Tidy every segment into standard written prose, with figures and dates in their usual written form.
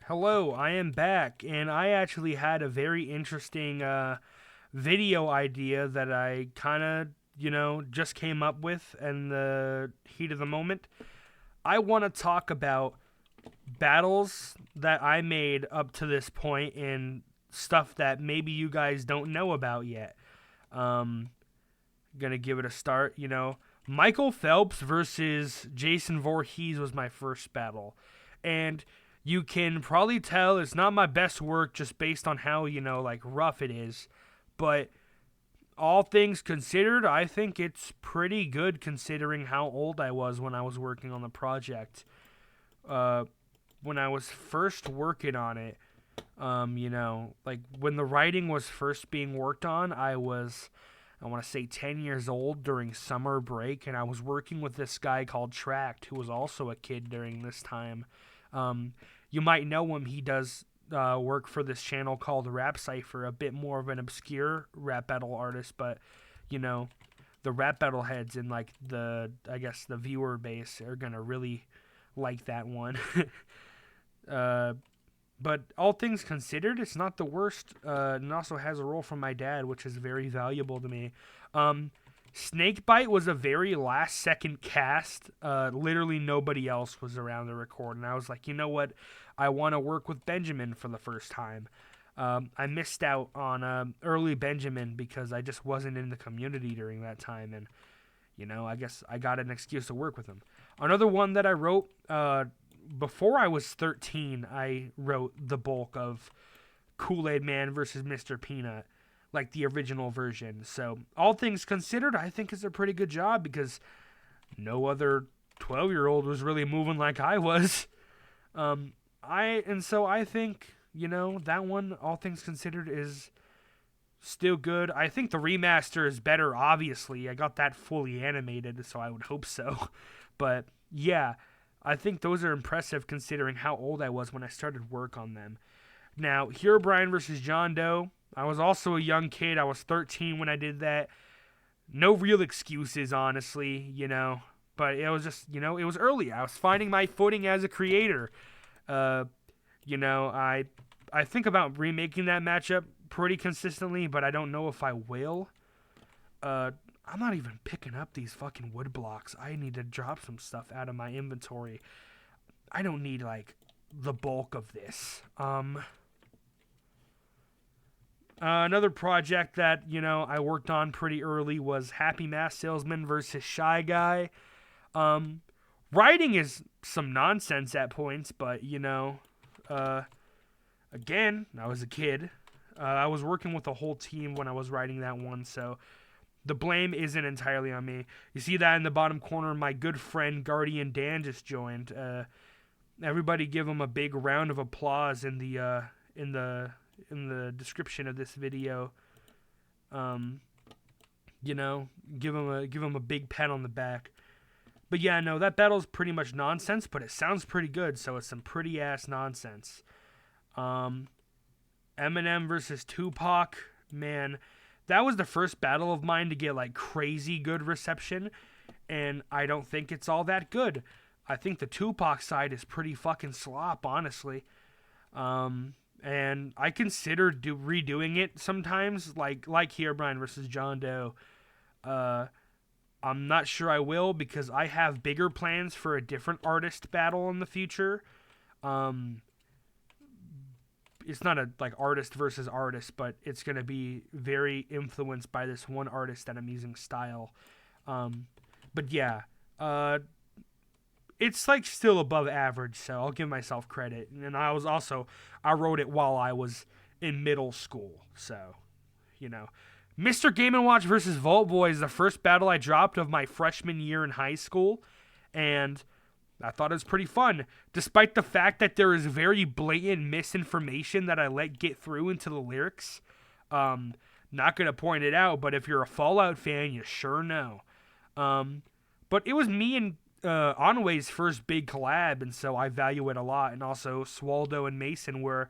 Hello, I am back, and I actually had a very interesting video idea that I kind of, just came up with in the heat of the moment. I want to talk about battles that I made up to this point and stuff that maybe you guys don't know about yet. Um, gonna give it a start. Michael Phelps versus Jason Voorhees was my first battle, and you can probably tell it's not my best work just based on how like rough it is, but all things considered, I think it's pretty good considering how old I was when I was working on the project. Uh, when I was first working on it, like when the writing was first being worked on, I want to say 10 years old during summer break, and I was working with this guy called Tract, who was also a kid during this time. Um, you might know him. He does work for this channel called Rap Cypher, a bit more of an obscure rap battle artist, but, you know, the rap battle heads and, like, I guess, the viewer base are going to really like that one. uh, but all things considered, it's not the worst. And also has a role from my dad, which is very valuable to me. Um, Snakebite was a very last second cast. Literally nobody else was around to record, and I was like, you know what? I want to work with Benjamin for the first time. I missed out on early Benjamin because I just wasn't in the community during that time, and I guess I got an excuse to work with him. Another one that I wrote before I was 13, I wrote the bulk of Kool-Aid Man versus Mr. Peanut, like the original version. So, all things considered, I think it's a pretty good job because no other 12-year-old was really moving like I was. I think, that one, all things considered, is still good. I think the remaster is better, obviously. I got that fully animated, so I would hope so. But, yeah, I think those are impressive considering how old I was when I started work on them. Now, Hero Brian versus John Doe. I was also a young kid. I was 13 when I did that. No real excuses, honestly, But it was just, it was early. I was finding my footing as a creator. Uh, I think about remaking that matchup pretty consistently, but I don't know if I will. I'm not even picking up these fucking wood blocks. I need to drop some stuff out of my inventory. I don't need, like, the bulk of this. Another project that, I worked on pretty early was Happy Mask Salesman versus Shy Guy. Writing is some nonsense at points, but, again, I was a kid. I was working with a whole team when I was writing that one, so the blame isn't entirely on me. You see that in the bottom corner, my good friend Guardian Dan just joined. Everybody give him a big round of applause in the description of this video. Give him a big pat on the back. But yeah, no, that battle's pretty much nonsense, but it sounds pretty good, so it's some pretty ass nonsense. Eminem versus Tupac, man, that was the first battle of mine to get like crazy good reception, and I don't think it's all that good. I think the Tupac side is pretty fucking slop, honestly. And I consider redoing it sometimes, like Herobrine versus John Doe. I'm not sure I will because I have bigger plans for a different artist battle in the future. It's not a like artist versus artist, but it's gonna be very influenced by this one artist that I'm using style. But yeah, it's like still above average, so I'll give myself credit. And I wrote it while I was in middle school, so Mr. Game and Watch versus Vault Boy is the first battle I dropped of my freshman year in high school, and I thought it was pretty fun, despite the fact that there is very blatant misinformation that I let get through into the lyrics. Not gonna point it out, but if you're a Fallout fan, you sure know. But it was me and Onway's first big collab, and so I value it a lot. And also, Swaldo and Mason were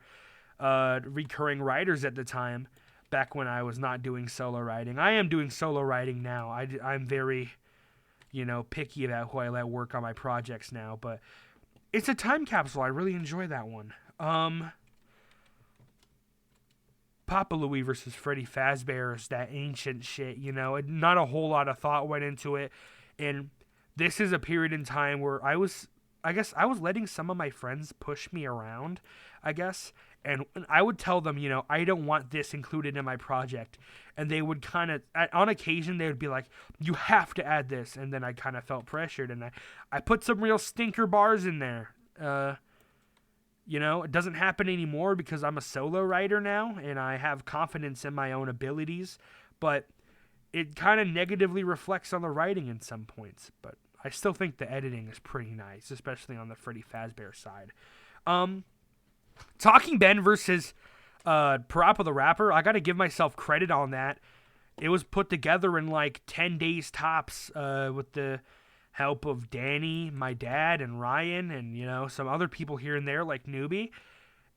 recurring writers at the time, back when I was not doing solo writing. I am doing solo writing now. I'm very, picky about who I let work on my projects now, but it's a time capsule. I really enjoy that one. Um, Papa Louie versus Freddy Fazbear is that ancient shit, you know. Not a whole lot of thought went into it, and this is a period in time where I guess I was letting some of my friends push me around, I guess, and I would tell them, you know, I don't want this included in my project, and they would kind of, on occasion, they would be like, you have to add this, and then I kind of felt pressured, and I put some real stinker bars in there. You know, it doesn't happen anymore because I'm a solo writer now and I have confidence in my own abilities, but it kind of negatively reflects on the writing in some points. But I still think the editing is pretty nice, especially on the Freddy Fazbear side. Talking Ben versus Parappa the Rapper, I got to give myself credit on that. It was put together in like 10 days tops with the help of Danny, my dad, and Ryan, and, you know, some other people here and there like Newbie.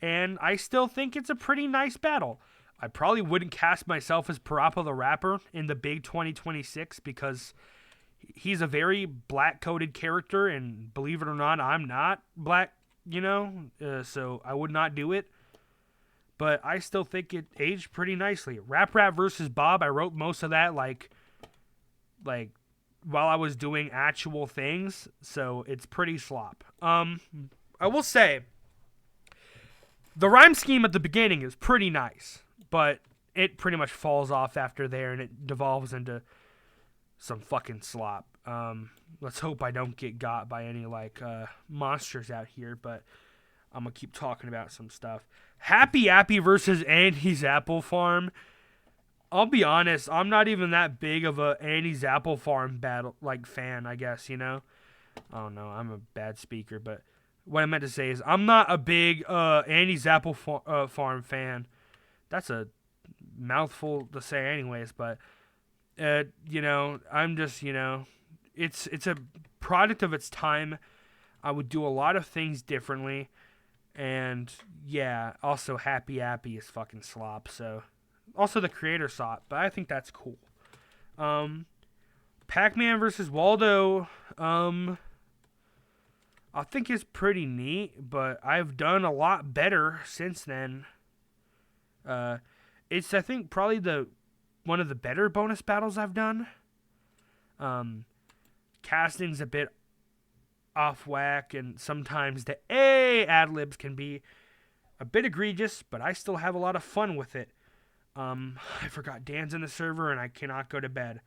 And I still think it's a pretty nice battle. I probably wouldn't cast myself as Parappa the Rapper in the big 2026 because he's a very black-coded character, and believe it or not, I'm not black, you know, so I would not do it. But I still think it aged pretty nicely. Rap versus Bob, I wrote most of that like while I was doing actual things, so it's pretty slop. I will say, the rhyme scheme at the beginning is pretty nice, but it pretty much falls off after there, and it devolves into some fucking slop. Let's hope I don't get got by any, monsters out here, but I'm gonna keep talking about some stuff. Happy Appy versus Andy's Apple Farm. I'll be honest, I'm not even that big of a Andy's Apple Farm fan, I guess, you know? I don't know, I'm a bad speaker, but what I meant to say is I'm not a big Andy's Apple Farm fan. That's a mouthful to say anyways, but, you know, I'm just, you know, it's a product of its time. I would do a lot of things differently, and, yeah, also Happy Appy is fucking slop, so... Also, the creator saw it, but I think that's cool. Pac-Man versus Waldo, I think is pretty neat, but I've done a lot better since then. It's, I think, probably one of the better bonus battles I've done. Casting's a bit off whack, and sometimes the ad-libs can be a bit egregious, but I still have a lot of fun with it. I forgot Dan's in the server and I cannot go to bed.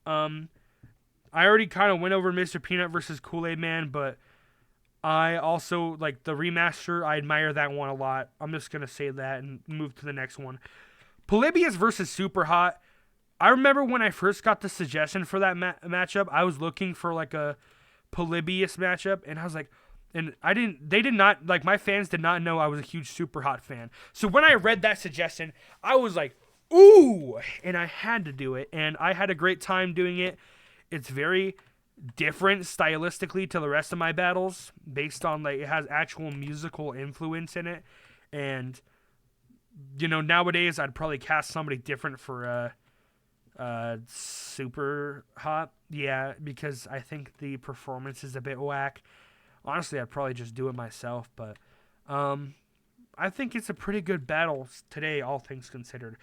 I already kind of went over Mr. Peanut versus Kool-Aid Man, but I also, like, the remaster, I admire that one a lot. I'm just going to say that and move to the next one. Polybius versus Super Hot. I remember when I first got the suggestion for that matchup, I was looking for, like, a Polybius matchup, and I was like, and my fans did not know I was a huge Super Hot fan. So when I read that suggestion, I was like, ooh, and I had to do it, and I had a great time doing it. It's very different stylistically to the rest of my battles, based on, like, it has actual musical influence in it, and, you know, nowadays I'd probably cast somebody different for, Super Hot, yeah, because I think the performance is a bit whack. Honestly, I'd probably just do it myself, but I think it's a pretty good battle today, all things considered.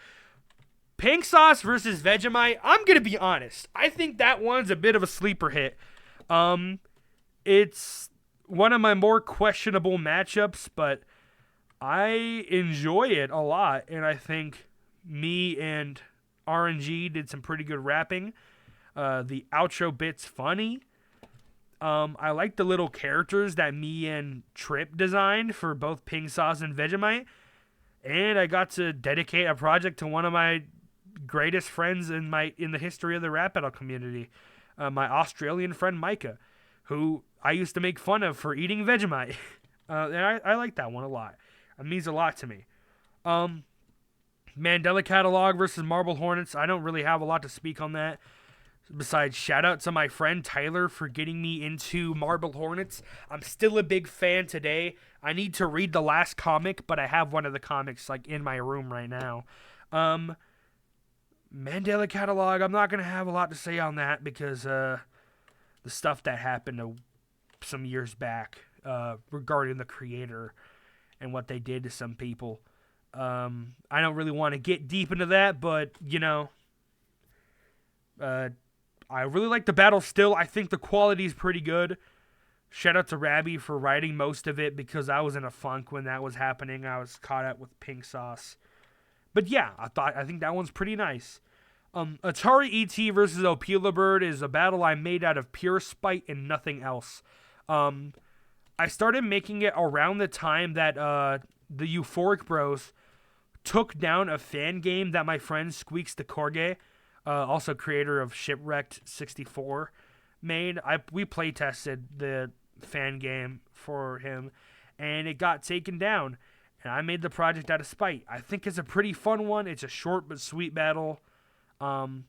Pink Sauce versus Vegemite, I'm going to be honest. I think that one's a bit of a sleeper hit. It's one of my more questionable matchups, but I enjoy it a lot, and I think me and RNG did some pretty good rapping. The outro bit's funny. I like the little characters that me and Trip designed for both Pink Sauce and Vegemite. And I got to dedicate a project to one of my greatest friends in the history of the rap battle community, my Australian friend Micah, who I used to make fun of for eating Vegemite. And I like that one a lot. It means a lot to me. Mandela Catalog versus Marble Hornets. I don't really have a lot to speak on that. Besides, shout out to my friend Tyler for getting me into Marble Hornets. I'm still a big fan today. I need to read the last comic, but I have one of the comics like in my room right now. Mandela Catalog, I'm not going to have a lot to say on that because the stuff that happened some years back regarding the creator and what they did to some people. I don't really want to get deep into that, but, I really like the battle still. I think the quality is pretty good. Shout out to Rabby for writing most of it because I was in a funk when that was happening. I was caught up with pink sauce. But yeah, I think that one's pretty nice. Atari ET versus Opila Bird is a battle I made out of pure spite and nothing else. I started making it around the time that the Euphoric Bros took down a fan game that my friend Squeaks the Corgi, also creator of Shipwrecked 64, made. We play tested the fan game for him, and it got taken down. And I made the project out of spite. I think it's a pretty fun one. It's a short but sweet battle. And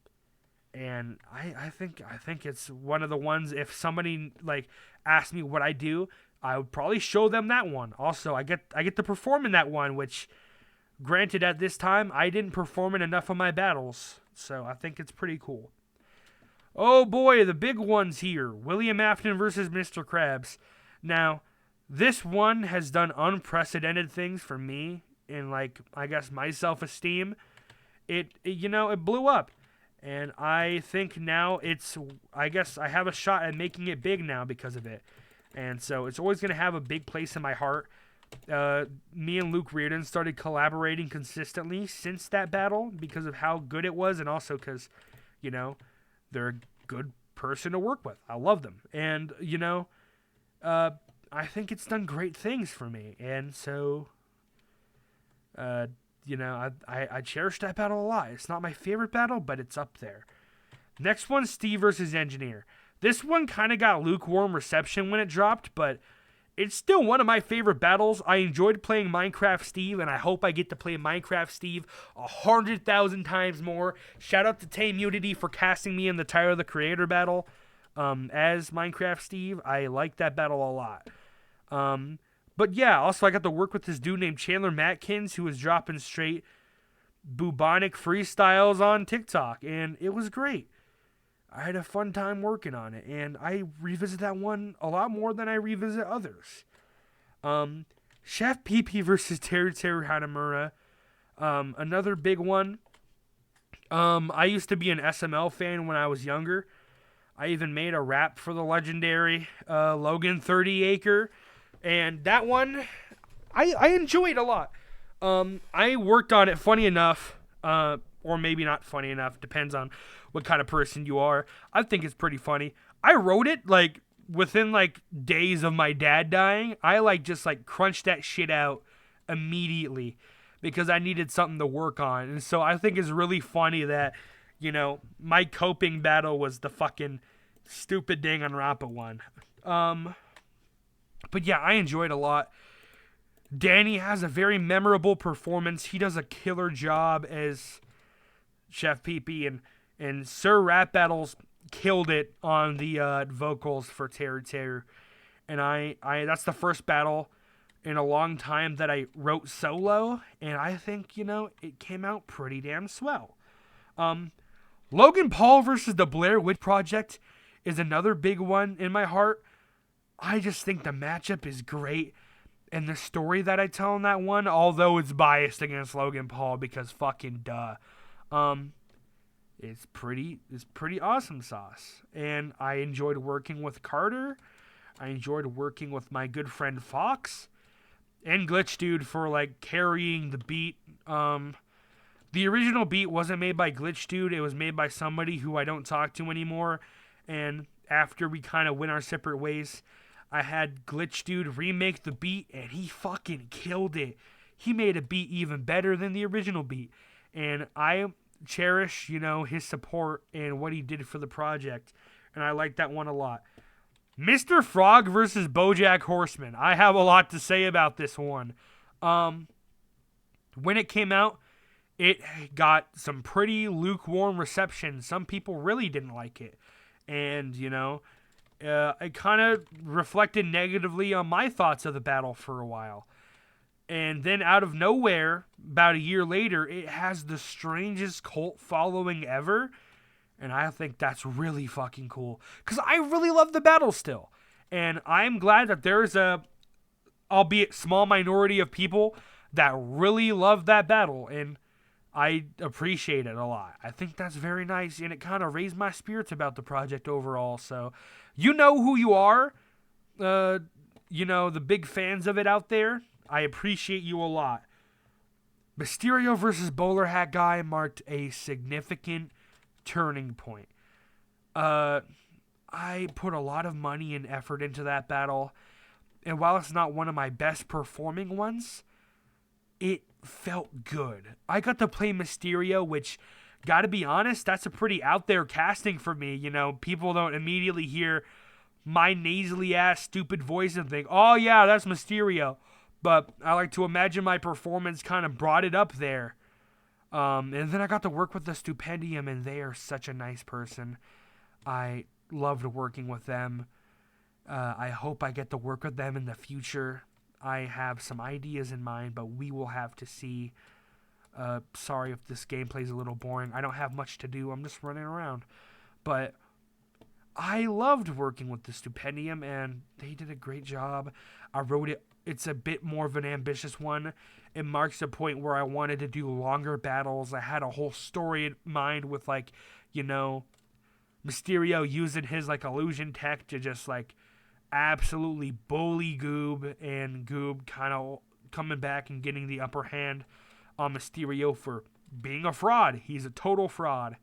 I think it's one of the ones, if somebody like asked me what I do, I would probably show them that one. Also, I get to perform in that one, which granted at this time I didn't perform in enough of my battles. So I think it's pretty cool. Oh boy, the big ones here. William Afton versus Mr. Krabs. Now, this one has done unprecedented things for me in, like, I guess my self-esteem. It blew up. And I think now I guess I have a shot at making it big now because of it. And so it's always going to have a big place in my heart. Me and Luke Reardon started collaborating consistently since that battle because of how good it was, and also because, they're a good person to work with. I love them. And, I think it's done great things for me. And so, I cherish that battle a lot. It's not my favorite battle, but it's up there. Next one, Steve versus Engineer. This one kind of got lukewarm reception when it dropped, but it's still one of my favorite battles. I enjoyed playing Minecraft Steve, and I hope I get to play Minecraft Steve 100,000 times more. Shout out to Tame Unity for casting me in the Tyler the Creator battle as Minecraft Steve. I like that battle a lot. But yeah, also I got to work with this dude named Chandler Matkins who was dropping straight bubonic freestyles on TikTok, and it was great. I had a fun time working on it, and I revisit that one a lot more than I revisit others. Chef PP versus Teru Hanamura, another big one. I used to be an SML fan when I was younger. I even made a rap for the legendary Logan 30 Acre, and that one I enjoyed a lot. I worked on it, funny enough, or maybe not funny enough, depends on what kind of person you are. I think it's pretty funny. I wrote it within days of my dad dying. I just crunched that shit out immediately because I needed something to work on. And so I think it's really funny that, my coping battle was the fucking stupid Danganronpa one. But yeah, I enjoyed it a lot. Danny has a very memorable performance. He does a killer job as Chef PP, and Sir Rap Battles killed it on the vocals for Terror. And I that's the first battle in a long time that I wrote solo, and I think, it came out pretty damn swell. Logan Paul versus the Blair Witch Project is another big one in my heart. I just think the matchup is great, and the story that I tell in that one, although it's biased against Logan Paul because fucking duh, it's pretty awesome sauce. And I enjoyed working with Carter. I enjoyed working with my good friend Fox and Glitch Dude for carrying the beat. The original beat wasn't made by Glitch Dude. It was made by somebody who I don't talk to anymore. And after we kind of went our separate ways, I had Glitch Dude remake the beat, and he fucking killed it. He made a beat even better than the original beat. And I cherish, his support and what he did for the project. And I like that one a lot. Mr. Frog versus BoJack Horseman. I have a lot to say about this one. When it came out, it got some pretty lukewarm reception. Some people really didn't like it. And, it kind of reflected negatively on my thoughts of the battle for a while. And then out of nowhere, about a year later, it has the strangest cult following ever. And I think that's really fucking cool. Because I really love the battle still. And I'm glad that there's a albeit small minority of people that really love that battle, and I appreciate it a lot. I think that's very nice, and it kind of raised my spirits about the project overall. So, you know who you are. The big fans of it out there. I appreciate you a lot. Mysterio versus Bowler Hat Guy marked a significant turning point. I put a lot of money and effort into that battle, and while it's not one of my best performing ones, it felt good. I got to play Mysterio, which, gotta be honest, that's a pretty out there casting for me. People don't immediately hear my nasally ass stupid voice and think, oh yeah, that's Mysterio. But I like to imagine my performance kind of brought it up there. And then I got to work with the Stupendium, and they are such a nice person. I loved working with them. I hope I get to work with them in the future. I have some ideas in mind, but we will have to see. Sorry if this gameplay is a little boring. I don't have much to do. I'm just running around. But I loved working with the Stupendium, and they did a great job. I wrote it. It's a bit more of an ambitious one. It marks a point where I wanted to do longer battles. I had a whole story in mind with, Mysterio using his, illusion tech to just, absolutely bully Goob, and Goob kind of coming back and getting the upper hand on Mysterio for being a fraud. He's a total fraud.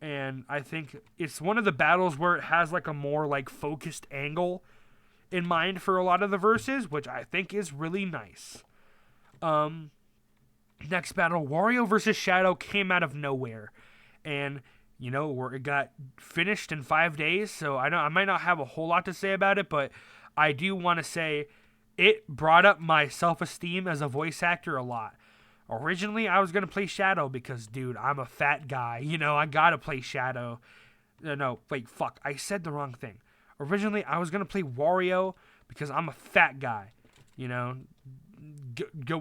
And I think it's one of the battles where it has a more focused angle in mind for a lot of the verses, which I think is really nice. Next battle, Wario versus Shadow, came out of nowhere. And where it got finished in 5 days, so I might not have a whole lot to say about it, but I do want to say it brought up my self-esteem as a voice actor a lot. Originally, I was going to play Shadow because, dude, I'm a fat guy. I got to play Shadow. No, wait, fuck. I said the wrong thing. Originally, I was going to play Wario because I'm a fat guy.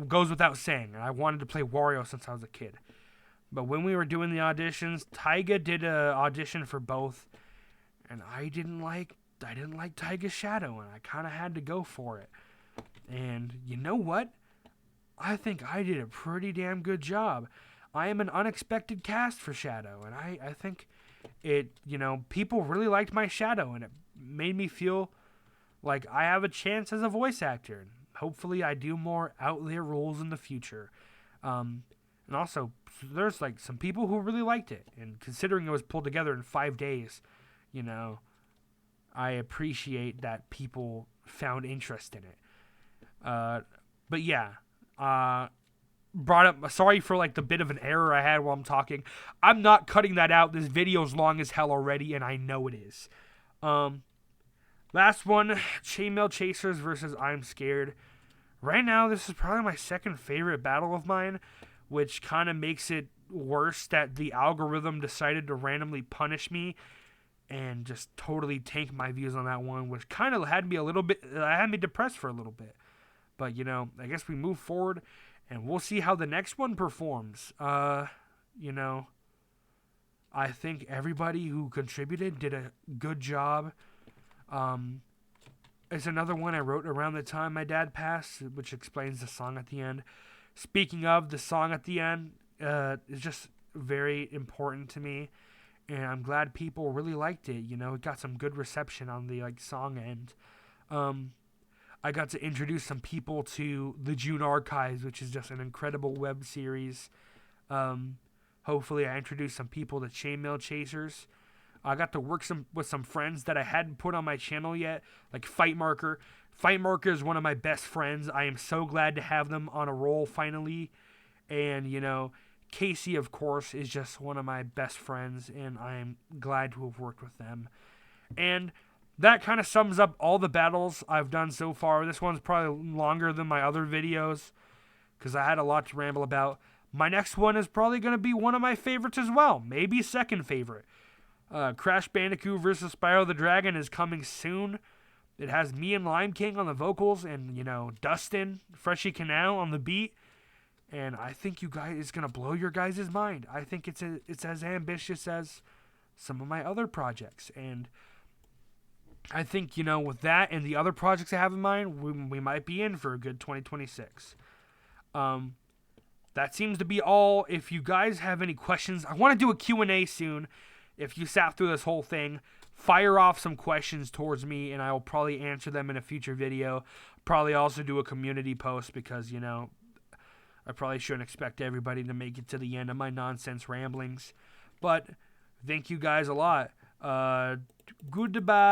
Goes without saying. I wanted to play Wario since I was a kid. But when we were doing the auditions, Taiga did an audition for both, and I didn't like Taiga's Shadow, and I kind of had to go for it. And you know what? I think I did a pretty damn good job. I am an unexpected cast for Shadow, and I think it, people really liked my Shadow, and it made me feel like I have a chance as a voice actor. And hopefully I do more out there roles in the future. And also, there's some people who really liked it, and considering it was pulled together in 5 days, I appreciate that people found interest in it. But yeah, brought up, sorry for the bit of an error I had while I'm talking. I'm not cutting that out. This video's long as hell already, and I know it is. Last one, Chainmail Chasers versus I'm Scared. Right now, this is probably my second favorite battle of mine, which kind of makes it worse that the algorithm decided to randomly punish me and just totally tank my views on that one, which kind of had me depressed for a little bit. But, I guess we move forward, and we'll see how the next one performs. I think everybody who contributed did a good job. It's another one I wrote around the time my dad passed, which explains the song at the end. Speaking of, the song at the end is just very important to me, and I'm glad people really liked it. It got some good reception on the song end. I got to introduce some people to the June Archives, which is just an incredible web series. Hopefully I introduced some people to Chainmail Chasers. I got to work with some friends that I hadn't put on my channel yet, like Fight Marker. Fight Marker is one of my best friends. I am so glad to have them on a roll finally. And, Casey, of course, is just one of my best friends, and I am glad to have worked with them. And that kind of sums up all the battles I've done so far. This one's probably longer than my other videos because I had a lot to ramble about. My next one is probably going to be one of my favorites as well, maybe second favorite. Crash Bandicoot vs. Spyro the Dragon is coming soon. It has me and Lime King on the vocals and, Dustin, Freshy Canal on the beat. And I think it's going to blow your guys' mind. I think it's as ambitious as some of my other projects. And I think, with that and the other projects I have in mind, we might be in for a good 2026. That seems to be all. If you guys have any questions, I want to do a Q&A soon. If you sat through this whole thing, fire off some questions towards me, and I will probably answer them in a future video. Probably also do a community post because, I probably shouldn't expect everybody to make it to the end of my nonsense ramblings. But thank you guys a lot. Goodbye.